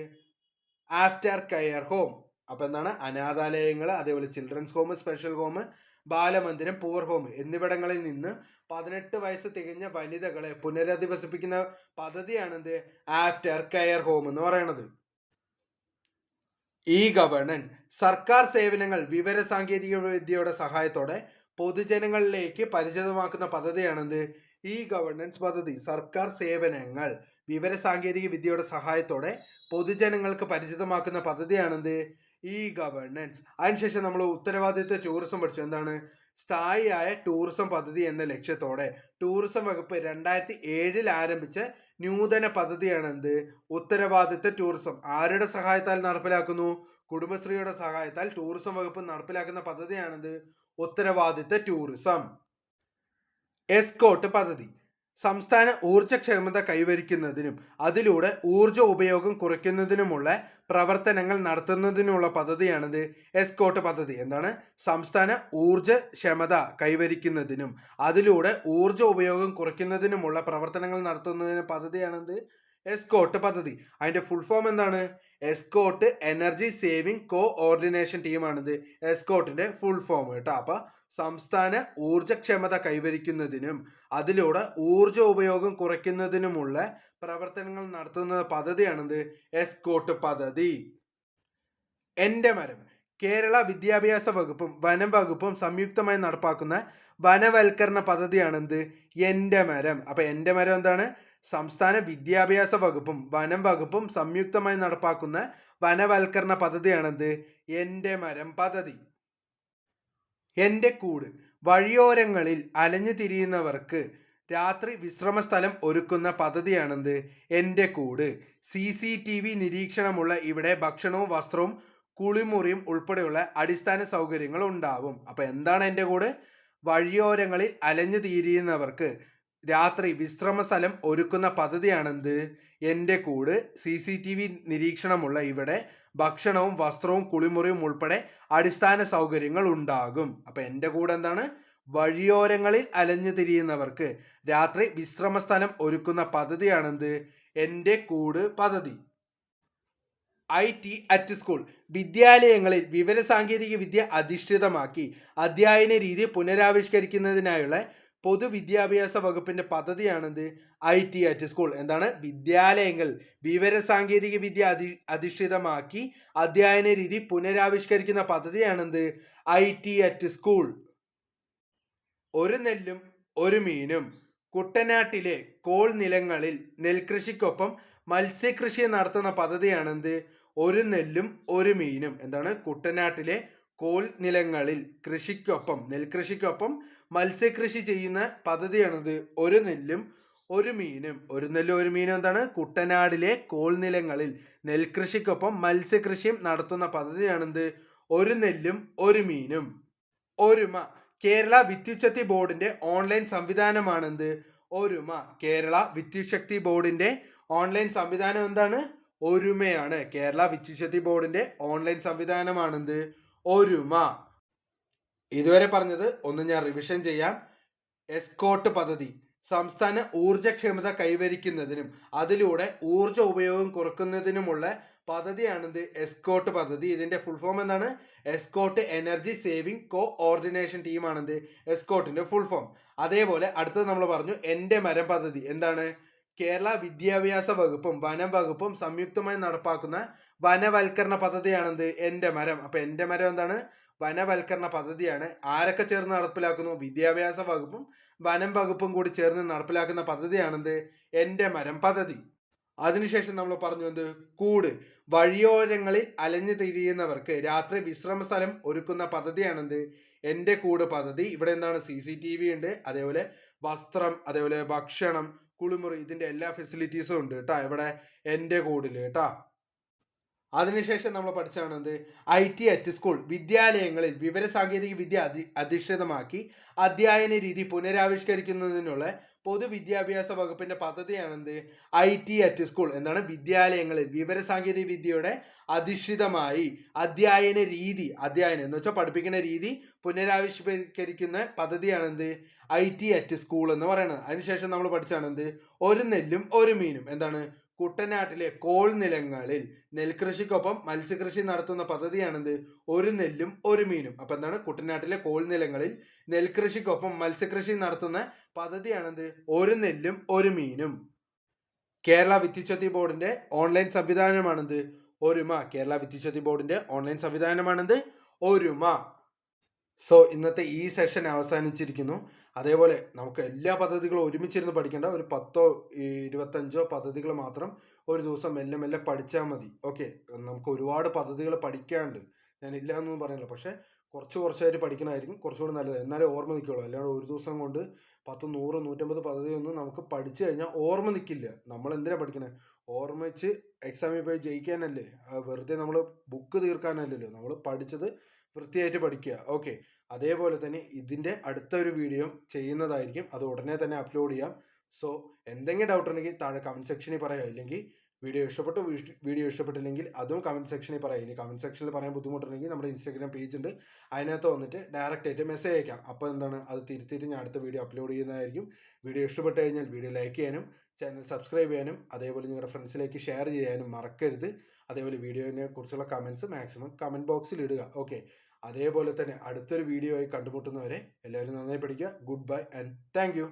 ആഫ്റ്റർ കെയർ ഹോം. അപ്പൊ എന്താണ്? അനാഥാലയങ്ങൾ, അതേപോലെ ചിൽഡ്രൻസ് ഹോം, സ്പെഷ്യൽ ഹോം, ബാലമന്ദിരം, പുവർ ഹോം എന്നിവിടങ്ങളിൽ നിന്ന് 18 വയസ്സ് തികഞ്ഞ വനിതകളെ പുനരധിവസിപ്പിക്കുന്ന പദ്ധതിയാണിത് ആഫ്റ്റർ കെയർ ഹോം എന്ന് പറയുന്നത്. E governance. സർക്കാർ സേവനങ്ങൾ വിവര സാങ്കേതിക വിദ്യയുടെ സഹായത്തോടെ പൊതുജനങ്ങളിലേക്ക് പരിചിതമാക്കുന്ന പദ്ധതിയാണിത് ഇ ഗവേണൻസ് പദ്ധതി സർക്കാർ സേവനങ്ങൾ വിവരസാങ്കേതിക വിദ്യയുടെ സഹായത്തോടെ പൊതുജനങ്ങൾക്ക് പരിചിതമാക്കുന്ന പദ്ധതിയാണെന്ത് ഇ ഗവേണൻസ്. അതിനുശേഷം നമ്മൾ ഉത്തരവാദിത്വ ടൂറിസം പഠിച്ചു. എന്താണ് സ്ഥായിയായ ടൂറിസം പദ്ധതി എന്ന ലക്ഷ്യത്തോടെ ടൂറിസം വകുപ്പ് 2007 ആരംഭിച്ച നൂതന പദ്ധതിയാണ് എന്ത് ഉത്തരവാദിത്വ ടൂറിസം. ആരുടെ സഹായത്താൽ നടപ്പിലാക്കുന്നു? കുടുംബശ്രീയുടെ സഹായത്താൽ ടൂറിസം വകുപ്പ് നടപ്പിലാക്കുന്ന പദ്ധതിയാണെന്ത് ഉത്തരവാദിത്വ ടൂറിസം. എസ്കോട്ട് പദ്ധതി സംസ്ഥാന ഊർജ്ജക്ഷമത കൈവരിക്കുന്നതിനും അതിലൂടെ ഊർജ്ജ ഉപയോഗം കുറയ്ക്കുന്നതിനുമുള്ള പ്രവർത്തനങ്ങൾ നടത്തുന്നതിനുള്ള പദ്ധതിയാണിത് എസ്കോട്ട് പദ്ധതി. എന്താണ് സംസ്ഥാന ഊർജ്ജക്ഷമത കൈവരിക്കുന്നതിനും അതിലൂടെ ഊർജ്ജ ഉപയോഗം കുറയ്ക്കുന്നതിനുമുള്ള പ്രവർത്തനങ്ങൾ നടത്തുന്നതിന് പദ്ധതിയാണിത് എസ്കോട്ട് പദ്ധതി. അതിന്റെ ഫുൾ ഫോം എന്താണ്? എസ്കോട്ട് എനർജി സേവിംഗ് കോഓർഡിനേഷൻ ടീമാണിത് എസ്കോട്ടിന്റെ ഫുൾ ഫോം കേട്ടോ. അപ്പൊ സംസ്ഥാന ഊർജ്ജക്ഷമത കൈവരിക്കുന്നതിനും അതിലൂടെ ഊർജ്ജ ഉപയോഗം കുറയ്ക്കുന്നതിനുമുള്ള പ്രവർത്തനങ്ങൾ നടത്തുന്ന പദ്ധതിയാണിത് എസ്കോട്ട് പദ്ധതി. എന്റെ മരം കേരള വിദ്യാഭ്യാസ വകുപ്പും വനം വകുപ്പും സംയുക്തമായി നടപ്പാക്കുന്ന വനവൽക്കരണ പദ്ധതിയാണെന്ത് എന്റെ മരം. അപ്പൊ എന്റെ മരം എന്താണ്? സംസ്ഥാന വിദ്യാഭ്യാസ വകുപ്പും വനം വകുപ്പും സംയുക്തമായി നടപ്പാക്കുന്ന വനവൽക്കരണ പദ്ധതിയാണെന്ത് എന്റെ മരം പദ്ധതി. എന്റെ കൂട് വഴിയോരങ്ങളിൽ അലഞ്ഞു തിരിയുന്നവർക്ക് രാത്രി വിശ്രമ സ്ഥലം ഒരുക്കുന്ന പദ്ധതിയാണെന്ത് എന്റെ കൂട്. CCTV നിരീക്ഷണമുള്ള ഇവിടെ ഭക്ഷണവും വസ്ത്രവും കുളിമുറിയും ഉൾപ്പെടെയുള്ള അടിസ്ഥാന സൗകര്യങ്ങൾ ഉണ്ടാവും. അപ്പൊ എന്താണ് എന്റെ കൂട്? വഴിയോരങ്ങളിൽ അലഞ്ഞു തിരിയുന്നവർക്ക് രാത്രി വിശ്രമ സ്ഥലം ഒരുക്കുന്ന പദ്ധതിയാണെന്ത് എന്റെ കൂട്. CCTV നിരീക്ഷണമുള്ള ഇവിടെ ഭക്ഷണവും വസ്ത്രവും കുളിമുറിയും ഉൾപ്പെടെ അടിസ്ഥാന സൗകര്യങ്ങൾ ഉണ്ടാകും. അപ്പൊ എന്റെ കൂടെ എന്താണ്? വഴിയോരങ്ങളിൽ അലഞ്ഞു തിരിയുന്നവർക്ക് രാത്രി വിശ്രമ സ്ഥലം ഒരുക്കുന്ന പദ്ധതിയാണെന്ത് എന്റെ കൂട് പദ്ധതി. IT അറ്റ് സ്കൂൾ വിദ്യാലയങ്ങളിൽ വിവരസാങ്കേതിക വിദ്യ അധിഷ്ഠിതമാക്കി അധ്യയന രീതി പുനരാവിഷ്കരിക്കുന്നതിനായുള്ള പൊതുവിദ്യാഭ്യാസ വകുപ്പിന്റെ പദ്ധതിയാണെന്ത് IT അറ്റ് സ്കൂൾ. എന്താണ്? വിദ്യാലയങ്ങൾ വിവരസാങ്കേതിക വിദ്യ അധിഷ്ഠിതമാക്കി അധ്യയന രീതി പുനരാവിഷ്കരിക്കുന്ന പദ്ധതിയാണെന്ത് IT അറ്റ് സ്കൂൾ. ഒരു നെല്ലും ഒരു മീനും കുട്ടനാട്ടിലെ കോൾ നിലങ്ങളിൽ നെൽകൃഷിക്കൊപ്പം മത്സ്യകൃഷി നടത്തുന്ന പദ്ധതിയാണെന്ത് ഒരു നെല്ലും ഒരു മീനും. എന്താണ്? കുട്ടനാട്ടിലെ കോൾ നിലങ്ങളിൽ കൃഷിക്കൊപ്പം നെൽകൃഷിക്കൊപ്പം മത്സ്യകൃഷി ചെയ്യുന്ന പദ്ധതിയാണിത് ഒരു നെല്ലും ഒരു മീനും. ഒരു നെല്ലും ഒരു മീനും എന്താണ്? കുട്ടനാടിലെ കോൾ നിലങ്ങളിൽ നെൽകൃഷിക്കൊപ്പം മത്സ്യകൃഷിയും നടത്തുന്ന പദ്ധതിയാണിത് ഒരു നെല്ലും ഒരു മീനും. ഒരുമ കേരള വിദ്യുച്ഛക്തി ബോർഡിന്റെ ഓൺലൈൻ സംവിധാനമാണെന്ത് ഒരുമ. കേരള വിദ്യുച്ഛക്തി ബോർഡിന്റെ ഓൺലൈൻ സംവിധാനം എന്താണ്? ഒരുമയാണ്. കേരള വിദ്യുച്ഛക്തി ബോർഡിന്റെ ഓൺലൈൻ സംവിധാനമാണെന്ത് ഒരുമ. ഇതുവരെ പറഞ്ഞത് ഒന്ന് ഞാൻ റിവിഷൻ ചെയ്യാം. എസ്കോട്ട് പദ്ധതി സംസ്ഥാന ഊർജ്ജക്ഷമത കൈവരിക്കുന്നതിനും അതിലൂടെ ഊർജ്ജ ഉപയോഗം കുറയ്ക്കുന്നതിനുമുള്ള പദ്ധതിയാണിത് എസ്കോട്ട് പദ്ധതി. ഇതിന്റെ ഫുൾ ഫോം എന്താണ്? എസ്കോട്ട് എനർജി സേവിംഗ് കോഓർഡിനേഷൻ ടീമാണിത് എസ്കോട്ടിന്റെ ഫുൾ ഫോം. അതേപോലെ അടുത്തത് നമ്മൾ പറഞ്ഞു എന്റെ മരം പദ്ധതി. എന്താണ്? കേരള വിദ്യാഭ്യാസ വകുപ്പും വനം വകുപ്പും സംയുക്തമായി നടപ്പാക്കുന്ന വനവൽക്കരണ പദ്ധതിയാണെന്ത് എന്റെ മരം. അപ്പൊ എന്റെ മരം എന്താണ്? വനവൽക്കരണ പദ്ധതിയാണ്. ആരൊക്കെ ചേർന്ന് നടപ്പിലാക്കുന്നു? വിദ്യാഭ്യാസ വകുപ്പും വനം വകുപ്പും കൂടി ചേർന്ന് നടപ്പിലാക്കുന്ന പദ്ധതിയാണെന്ത് എന്റെ മരം പദ്ധതി. അതിനുശേഷം നമ്മൾ പറഞ്ഞു എന്ത് കൂട് വഴിയോരങ്ങളിൽ അലഞ്ഞു തിരിയുന്നവർക്ക് രാത്രി വിശ്രമ സ്ഥലം ഒരുക്കുന്ന പദ്ധതിയാണെന്ത് എന്റെ കൂട് പദ്ധതി. ഇവിടെ എന്താണ്? CCTV ഉണ്ട്, അതേപോലെ വസ്ത്രം, അതേപോലെ ഭക്ഷണം, കുളിമുറി, ഇതിന്റെ എല്ലാ ഫെസിലിറ്റീസും ഉണ്ട് കേട്ടാ ഇവിടെ എന്റെ കൂടില് കേട്ടാ. അതിനുശേഷം നമ്മൾ പഠിച്ചാണ് എന്ത് IT അറ്റ് സ്കൂൾ വിദ്യാലയങ്ങളിൽ വിവരസാങ്കേതിക വിദ്യ അധിഷ്ഠിതമാക്കി അധ്യയന രീതി പുനരാവിഷ്കരിക്കുന്നതിനുള്ള പൊതുവിദ്യാഭ്യാസ വകുപ്പിന്റെ പദ്ധതിയാണെന്ത് IT അറ്റ് സ്കൂൾ. എന്താണ്? വിദ്യാലയങ്ങളിൽ വിവരസാങ്കേതിക വിദ്യയുടെ അധിഷ്ഠിതമായി അധ്യയന രീതി, അധ്യയനം എന്ന് വെച്ചാൽ പഠിപ്പിക്കുന്ന രീതി പുനരാവിഷ്കരിക്കുന്ന പദ്ധതിയാണെന്ത് IT അറ്റ് സ്കൂൾ എന്ന് പറയുന്നത്. അതിനുശേഷം നമ്മൾ പഠിച്ചാണ് എന്ത് ഒരു നെല്ലും ഒരു മീനും. എന്താണ്? കുട്ടനാട്ടിലെ കോൾ നിലങ്ങളിൽ നെൽകൃഷിക്കൊപ്പം മത്സ്യകൃഷി നടത്തുന്ന പദ്ധതിയാണെന്ത് ഒരു നെല്ലും ഒരു മീനും. അപ്പൊ എന്താണ്? കുട്ടനാട്ടിലെ കോൾ നിലങ്ങളിൽ നെൽകൃഷിക്കൊപ്പം മത്സ്യകൃഷി നടത്തുന്ന പദ്ധതിയാണെന്ത് ഒരു നെല്ലും ഒരു മീനും. കേരള വിദ്യുച്ഛക്തി ബോർഡിന്റെ ഓൺലൈൻ സംവിധാനമാണെന്ത് ഒരുമ. കേരള വിദ്യുച്ഛക്തി ബോർഡിന്റെ ഓൺലൈൻ സംവിധാനമാണെന്ത് ഒരുമ. സോ ഇന്നത്തെ ഈ സെഷൻ അവസാനിച്ചിരിക്കുന്നു. അതേപോലെ നമുക്ക് എല്ലാ പദ്ധതികളും ഒരുമിച്ചിരുന്ന് പഠിക്കേണ്ട, ഒരു 10ഓ 25ഓ പദ്ധതികൾ മാത്രം ഒരു ദിവസം മെല്ലെ മെല്ലെ പഠിച്ചാൽ മതി. ഓക്കെ, നമുക്ക് ഒരുപാട് പദ്ധതികൾ പഠിക്കാനുണ്ട്, ഞാൻ ഇല്ല എന്നൊന്നും പറയുന്നില്ല. പക്ഷേ കുറച്ചായിട്ട് പഠിക്കണമായിരിക്കും കുറച്ചുകൂടി നല്ലത്, എന്നാലേ ഓർമ്മ നിൽക്കുള്ളൂ. അല്ലാതെ ഒരു ദിവസം കൊണ്ട് 10, 100, 150 പദ്ധതിയൊന്നും നമുക്ക് പഠിച്ചു കഴിഞ്ഞാൽ ഓർമ്മ നിൽക്കില്ല. നമ്മൾ എന്തിനാണ് പഠിക്കണേ? ഓർമ്മിച്ച് എക്സാമിൽ പോയി ജയിക്കാനല്ലേ, വെറുതെ നമ്മൾ ബുക്ക് തീർക്കാനല്ലല്ലോ. നമ്മൾ പഠിച്ചത് വൃത്തിയായിട്ട് പഠിക്കുക. ഓക്കെ, അതേപോലെ തന്നെ ഇതിൻ്റെ അടുത്തൊരു വീഡിയോ ചെയ്യുന്നതായിരിക്കും, അത് ഉടനെ തന്നെ അപ്ലോഡ് ചെയ്യാം. സോ എന്തെങ്കിലും ഡൗട്ട് ഉണ്ടെങ്കിൽ താഴെ കമൻറ്റ് സെക്ഷനിൽ പറയാം. ഇല്ലെങ്കിൽ വീഡിയോ ഇഷ്ടപ്പെട്ടില്ലെങ്കിൽ അതും കമൻറ്റ് സെക്ഷനിൽ പറയാം. ഇനി കമൻറ്റ് സെക്ഷനിൽ പറയാൻ ബുദ്ധിമുട്ടുണ്ടെങ്കിൽ നമ്മുടെ ഇൻസ്റ്റാഗ്രാം പേജ് ഉണ്ട്, അതിനകത്ത് വന്നിട്ട് ഡയറക്റ്റ് ആയിട്ട് മെസ്സേജ് അയക്കാം. അപ്പോൾ എന്താണ്, അത് തിരുത്തിയിട്ട് ഞാൻ അടുത്ത വീഡിയോ അപ്ലോഡ് ചെയ്യുന്നതായിരിക്കും. വീഡിയോ ഇഷ്ടപ്പെട്ട് കഴിഞ്ഞാൽ വീഡിയോ ലൈക്ക് ചെയ്യാനും ചാനൽ സബ്സ്ക്രൈബ് ചെയ്യാനും അതേപോലെ നിങ്ങളുടെ ഫ്രണ്ട്സിലേക്ക് ഷെയർ ചെയ്യാനും മറക്കരുത്. അതേപോലെ വീഡിയോനെ കുറിച്ചുള്ള കമൻറ്റ്സ് മാക്സിമം കമൻറ്റ് ബോക്സിൽ ഇടുക. ഓക്കെ, അതേപോലെ തന്നെ അടുത്തൊരു വീഡിയോ ആയി കണ്ടുമുട്ടുന്നവരെ എല്ലാവരും നന്നായി പഠിക്കുക. Good bye and thank you.